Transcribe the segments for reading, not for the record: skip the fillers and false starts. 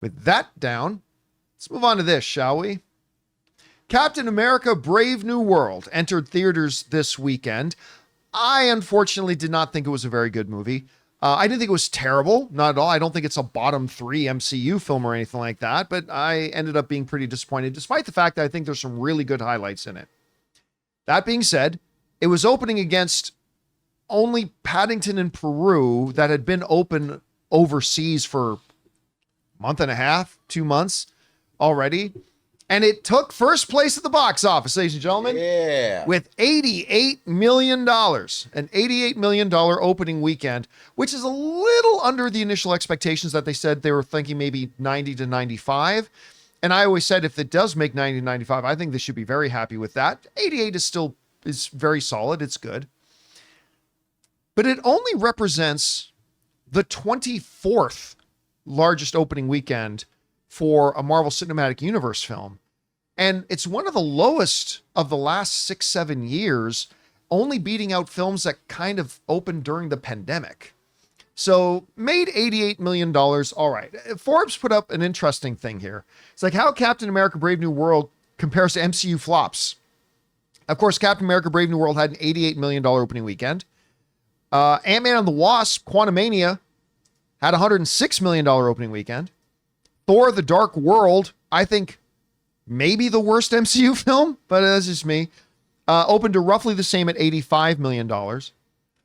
With that down, let's move on to this, shall we? Captain America Brave New World entered theaters this weekend. I unfortunately did not think it was a very good movie. I didn't think it was terrible, not at all. I don't think it's a bottom 3 MCU film or anything like that, but I ended up being pretty disappointed, despite the fact that I think there's some really good highlights in it. That being said, it was opening against only Paddington in Peru that had been open overseas for a month and a half, 2 months already. And it took first place at the box office, ladies and gentlemen, with $88 million, an $88 million opening weekend, which is a little under the initial expectations that they said they were thinking maybe 90 to 95. And I always said, if it does make 90 to 95, I think they should be very happy with that. 88 is very solid. It's good. But it only represents the 24th largest opening weekend for a Marvel Cinematic Universe film. And it's one of the lowest of the last 6-7 years, only beating out films that kind of opened during the pandemic. So made $88 million. All right. Forbes put up an interesting thing here. It's like how Captain America Brave New World compares to MCU flops. Of course, Captain America Brave New World had an $88 million opening weekend. Ant-Man and the Wasp, Quantumania, had a $106 million opening weekend. Thor: The Dark World, I think maybe the worst MCU film, but that's just me, opened to roughly the same at $85 million.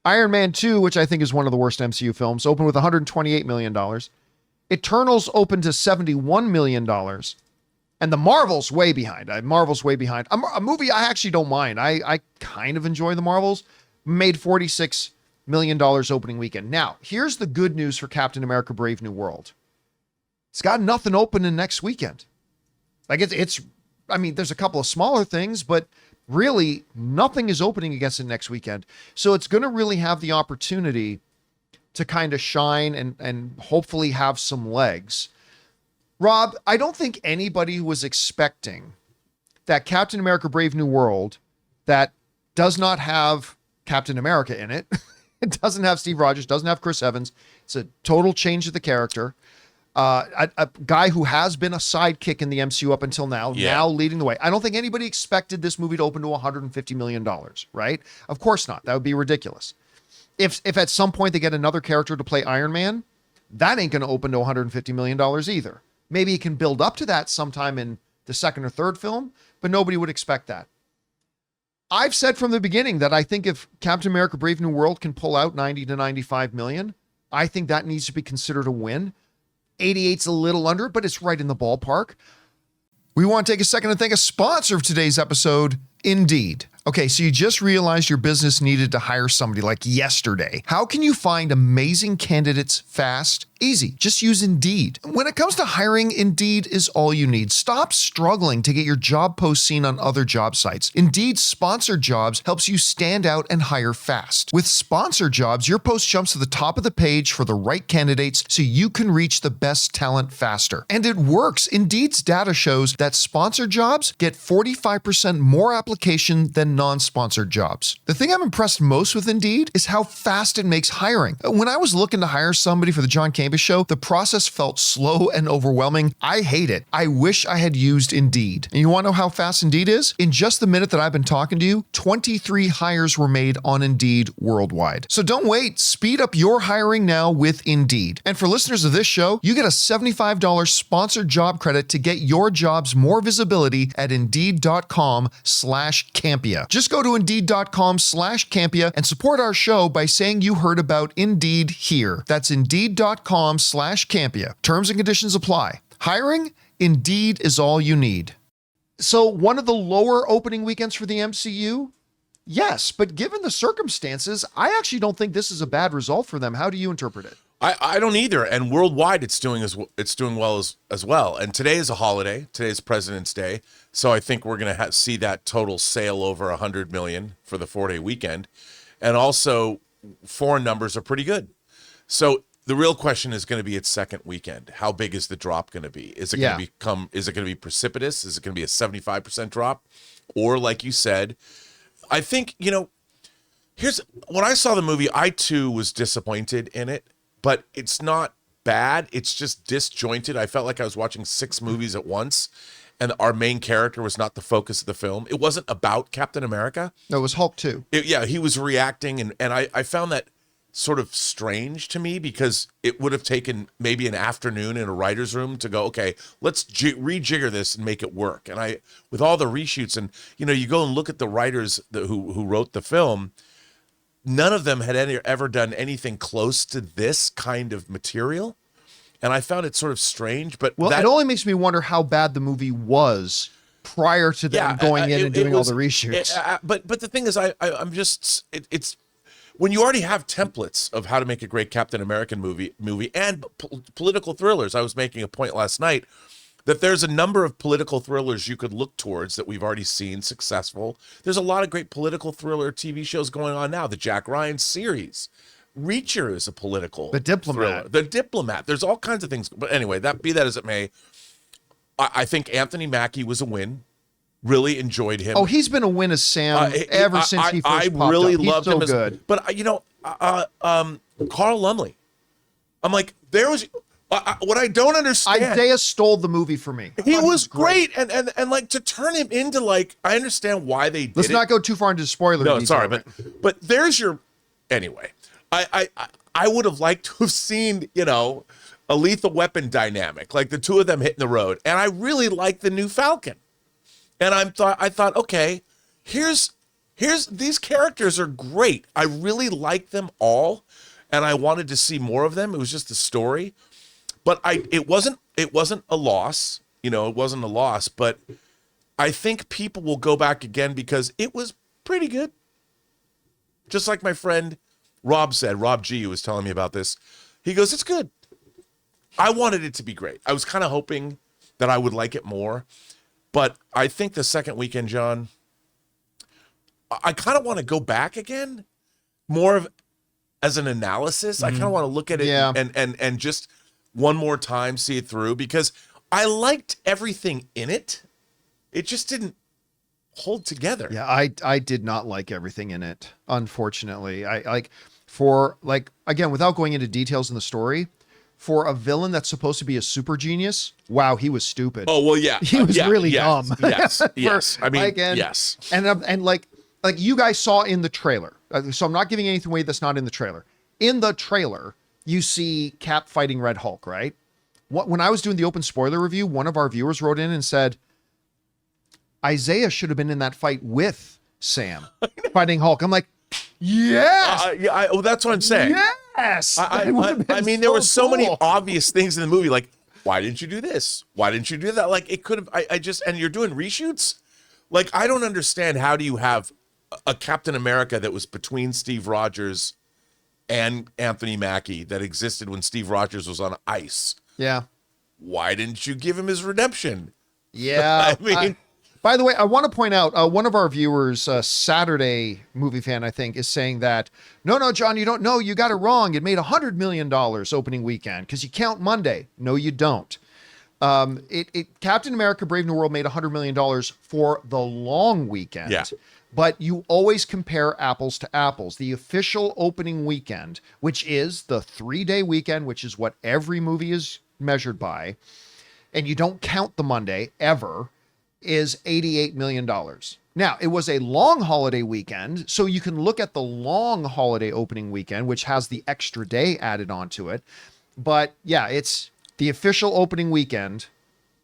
Iron Man 2, which I think is one of the worst MCU films, opened with $128 million. Eternals opened to $71 million. And the Marvels way behind. Marvel's way behind. A movie I actually don't mind. I kind of enjoy the Marvels. Made $46 million opening weekend. Now, here's the good news for Captain America Brave New World. It's got nothing opening next weekend. Like I mean, there's a couple of smaller things, but really nothing is opening against it next weekend. So it's going to really have the opportunity to kind of shine and hopefully have some legs. Rob, I don't think anybody was expecting that Captain America Brave New World, that does not have Captain America in it, it doesn't have Steve Rogers, doesn't have Chris Evans. It's a total change of the character. A guy who has been a sidekick in the MCU up until now, now leading the way. I don't think anybody expected this movie to open to $150 million, right? Of course not. That would be ridiculous. If at some point they get another character to play Iron Man, that ain't going to open to $150 million either. Maybe it can build up to that sometime in the second or third film, but nobody would expect that. I've said from the beginning that I think if Captain America Brave New World can pull out 90 to 95 million, I think that needs to be considered a win. 88's a little under, but it's right in the ballpark. We want to take a second to thank a sponsor of today's episode, Indeed. Okay, so you just realized your business needed to hire somebody like yesterday. How can you find amazing candidates fast? Easy. Just use Indeed. When it comes to hiring, Indeed is all you need. Stop struggling to get your job post seen on other job sites. Indeed's sponsored jobs helps you stand out and hire fast. With sponsored jobs, your post jumps to the top of the page for the right candidates so you can reach the best talent faster. And it works. Indeed's data shows that sponsored jobs get 45% more application than non-sponsored jobs. The thing I'm impressed most with Indeed is how fast it makes hiring. When I was looking to hire somebody for the John Campea Show, the process felt slow and overwhelming. I hate it. I wish I had used Indeed. And you want to know how fast Indeed is? In just the minute that I've been talking to you, 23 hires were made on Indeed worldwide. So don't wait. Speed up your hiring now with Indeed. And for listeners of this show, you get a $75 sponsored job credit to get your jobs more visibility at Indeed.com/Campea. Just go to Indeed.com/Campea and support our show by saying you heard about Indeed here. That's Indeed.com/Campea. Terms and conditions apply. Hiring? Indeed is all you need. So one of the lower opening weekends for the MCU? Yes, but given the circumstances, I actually don't think this is a bad result for them. How do you interpret it? I don't either. And worldwide, it's doing well as well. And today is a holiday. Today is President's Day. So I think we're going to see that total sail over 100 million for the 4-day weekend. And also, foreign numbers are pretty good. So the real question is going to be its second weekend. How big is the drop going to be? Is it going to be precipitous? Is it going to be a 75% drop? Or like you said, I think, when I saw the movie, I too was disappointed in it. But it's not bad. It's just disjointed. I felt like I was watching 6 movies at once, and our main character was not the focus of the film. It wasn't about Captain America. No, it was Hulk too. Yeah, he was reacting, and I found that sort of strange to me, because it would have taken maybe an afternoon in a writer's room to go, okay, let's rejigger this and make it work. And with all the reshoots, and you go and look at the writers who wrote the film, none of them had ever done anything close to this kind of material. And I found it sort of strange, but it only makes me wonder how bad the movie was prior to them going in and doing all the reshoots. But the thing is, I'm just it's when you already have templates of how to make a great Captain American movie and political thrillers. I was making a point last night that there's a number of political thrillers you could look towards that we've already seen successful. There's a lot of great political thriller TV shows going on now. The Jack Ryan series. Reacher is a political The Diplomat. thriller. The Diplomat. There's all kinds of things. But anyway, be that as it may, I think Anthony Mackie was a win. Really enjoyed him. Oh, he's been a win as Sam ever since he first popped really up. He's loved so him. good. But Carl Lumley. I'm like, there was what I don't understand. Isaiah stole the movie for me. He was great, and like to turn him into like, I understand why they did. Let's not go too far into spoiler. No, detail. sorry, but there's your anyway. I would have liked to have seen a Lethal Weapon dynamic, like the two of them hitting the road, and I really like the new Falcon. And I thought, okay, here's these characters are great. I really like them all, and I wanted to see more of them. It was just a story, but it wasn't a loss. It wasn't a loss, but I think people will go back again because it was pretty good. Just like my friend Rob said, Rob G, who was telling me about this, he goes, it's good. I wanted it to be great. I was kind of hoping that I would like it more. But I think the second weekend, John, I kind of want to go back again, more of as an analysis. I kind of want to look at it and just one more time see it through, because I liked everything in it. It just didn't hold together. Yeah, I did not like everything in it, unfortunately. Again, without going into details in the story, for a villain that's supposed to be a super genius, wow, he was stupid. Oh, well, yeah. He was really dumb. Yes. I mean, yes. And like you guys saw in the trailer. So I'm not giving anything away that's not in the trailer. In the trailer, you see Cap fighting Red Hulk, right? When I was doing the open spoiler review, one of our viewers wrote in and said, Isaiah should have been in that fight with Sam fighting Hulk. I'm like, yes. Well, that's what I'm saying. Yes. I mean, there were so many obvious things in the movie, like, why didn't you do this? Why didn't you do that? Like, it could have, and you're doing reshoots? Like, I don't understand, how do you have a Captain America that was between Steve Rogers and Anthony Mackie that existed when Steve Rogers was on ice? Yeah. Why didn't you give him his redemption? Yeah. I mean... By the way, I want to point out, one of our viewers, Saturday movie fan, I think, is saying that, no, John, you don't know. You got it wrong. It made $100 million opening weekend because you count Monday. No, you don't. Captain America Brave New World made $100 million for the long weekend. Yeah. But you always compare apples to apples. The official opening weekend, which is the 3-day weekend, which is what every movie is measured by, and you don't count the Monday ever, is $88 million. Now, it was a long holiday weekend, so you can look at the long holiday opening weekend, which has the extra day added onto it. But yeah, it's the official opening weekend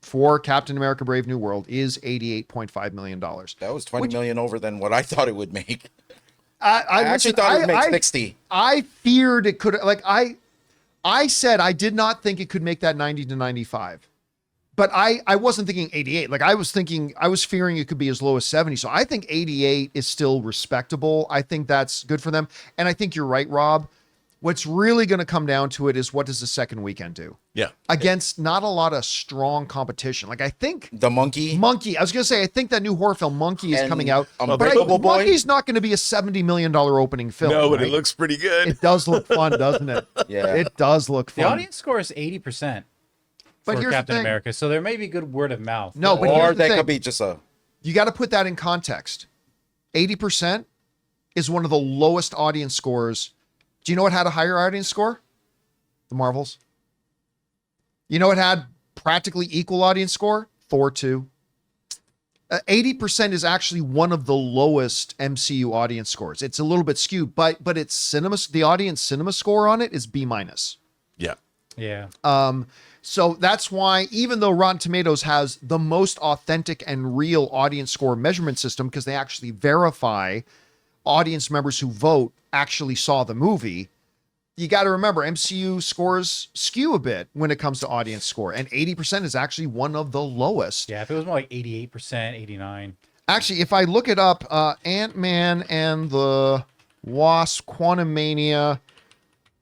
for Captain America Brave New World is $88.5 million. That was $20 million over than what I thought it would make. I actually thought it would make 60. I feared it could, I said I did not think it could make that 90 to 95. But I wasn't thinking 88. I was fearing it could be as low as 70. So I think 88 is still respectable. I think that's good for them. And I think you're right, Rob. What's really going to come down to it is, what does the second weekend do? Yeah. Against not a lot of strong competition. I think the Monkey. I was going to say, I think that new horror film Monkey is coming out. Unbreakable Boy. Monkey's not going to be a $70 million opening film. No, but right? it looks pretty good. It does look fun, doesn't it? Yeah. It does look fun. The audience score is 80%. But for here's Captain the thing. America, so there may be good word of mouth. No, but Or here's the that thing. could be just a... You got to put that in context. 80% is one of the lowest audience scores. Do you know what had a higher audience score? The Marvels. You know, it had practically equal audience score, Thor 2. 80% is actually one of the lowest MCU audience scores. It's a little bit skewed, but it's the audience cinema score on it is B-. Yeah. Yeah. So that's why, even though Rotten Tomatoes has the most authentic and real audience score measurement system, because they actually verify audience members who vote actually saw the movie, you got to remember MCU scores skew a bit when it comes to audience score, and 80% is actually one of the lowest. Yeah, if it was more like 88%, 89. Actually, if I look it up, Ant-Man and the Wasp Quantumania,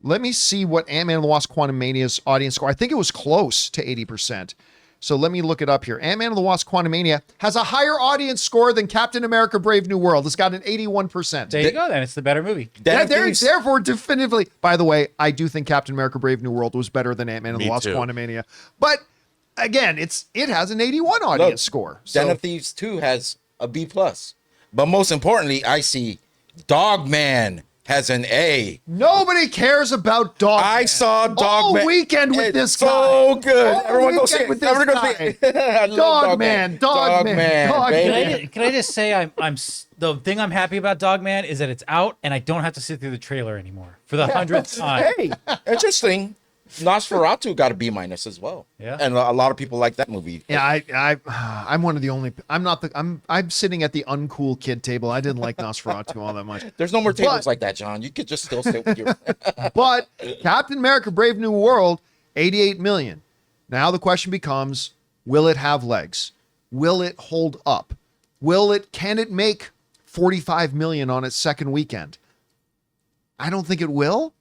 let me see what Ant-Man and the Wasp Quantumania's audience score. I think it was close to 80%. So let me look it up here. Ant-Man and the Wasp Quantumania has a higher audience score than Captain America Brave New World. It's got an 81%. There you go, then. It's the better movie. Therefore, definitively, by the way, I do think Captain America Brave New World was better than Ant-Man and the Wasp Quantumania. But again, it has an 81 audience score. So, Den of Thieves 2 has a B+. But most importantly, I see Dogman has an A. nobody cares about Dogman. I saw Dogman all weekend with this guy. So good. All Everyone go see weekend it. with this Everyone go guy. see it. I love Dogman. baby. Can I just say the thing I'm happy about Dogman is that it's out and I don't have to sit through the trailer anymore for the 100th time. Hey, interesting. Nosferatu got a B- as well. Yeah. And a lot of people like that movie. Yeah, I'm one of the only. I'm sitting at the uncool kid table. I didn't like Nosferatu all that much. There's no more tables like that, John. You could just still sit with your. But Captain America: Brave New World, 88 million. Now the question becomes: will it have legs? Will it hold up? Can it make 45 million on its second weekend? I don't think it will,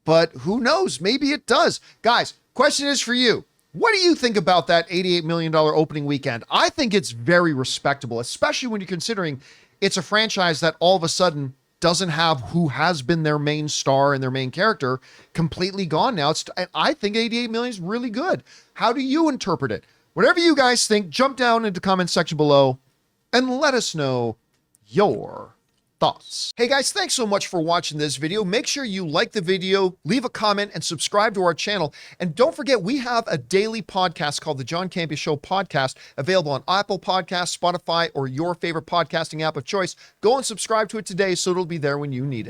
but who knows? Maybe it does. Guys, question is for you. What do you think about that $88 million opening weekend? I think it's very respectable, especially when you're considering it's a franchise that all of a sudden doesn't have who has been their main star and their main character completely gone now. I think 88 million is really good. How do you interpret it? Whatever you guys think, jump down into the comment section below and let us know your thoughts. Hey guys, thanks so much for watching this video. Make sure you like the video, leave a comment, and subscribe to our channel. And don't forget, we have a daily podcast called the John Campea Show podcast, available on Apple Podcasts, Spotify, or your favorite podcasting app of choice. Go and subscribe to it today so it'll be there when you need it.